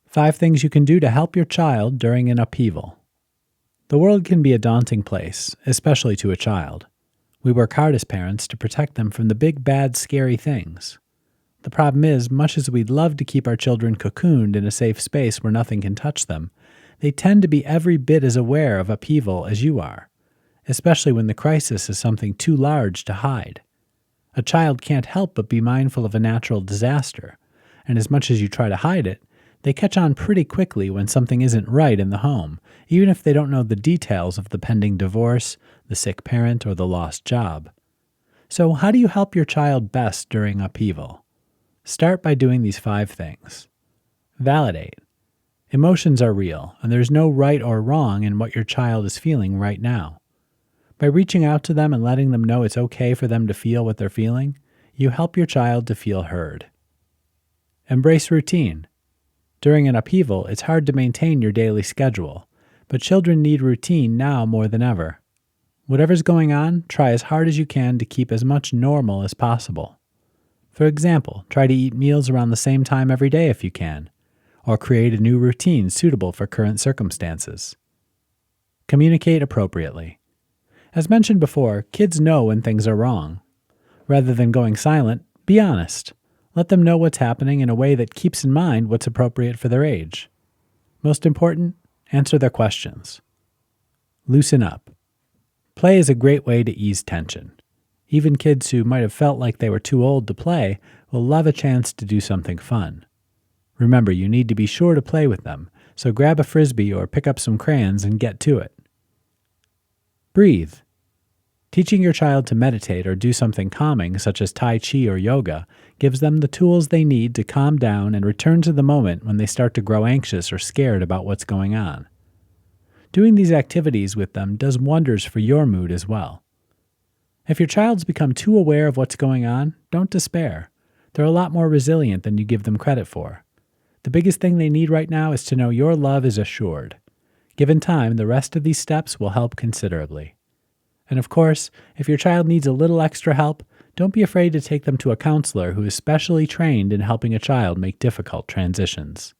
5 things you can do to help your child during an upheaval. The world can be a daunting place, especially to a child. We work hard as parents to protect them from the big, bad, scary things. The problem is, much as we'd love to keep our children cocooned in a safe space where nothing can touch them, they tend to be every bit as aware of upheaval as you are, especially when the crisis is something too large to hide. A child can't help but be mindful of a natural disaster, and as much as you try to hide it, they catch on pretty quickly when something isn't right in the home, even if they don't know the details of the pending divorce, the sick parent, or the lost job. So how do you help your child best during upheaval? Start by doing these 5 things. Validate. Emotions are real, and there's no right or wrong in what your child is feeling right now. By reaching out to them and letting them know it's okay for them to feel what they're feeling, you help your child to feel heard. Embrace routine. During an upheaval, it's hard to maintain your daily schedule, but children need routine now more than ever. Whatever's going on, try as hard as you can to keep as much normal as possible. For example, try to eat meals around the same time every day if you can, or create a new routine suitable for current circumstances. Communicate appropriately. As mentioned before, kids know when things are wrong. Rather than going silent, be honest. Let them know what's happening in a way that keeps in mind what's appropriate for their age. Most important, answer their questions. Loosen up. Play is a great way to ease tension. Even kids who might have felt like they were too old to play will love a chance to do something fun. Remember, you need to be sure to play with them, so grab a frisbee or pick up some crayons and get to it. Breathe. Teaching your child to meditate or do something calming, such as Tai Chi or yoga, gives them the tools they need to calm down and return to the moment when they start to grow anxious or scared about what's going on. Doing these activities with them does wonders for your mood as well. If your child's become too aware of what's going on, don't despair. They're a lot more resilient than you give them credit for. The biggest thing they need right now is to know your love is assured. Given time, the rest of these steps will help considerably. And of course, if your child needs a little extra help, don't be afraid to take them to a counselor who is specially trained in helping a child make difficult transitions.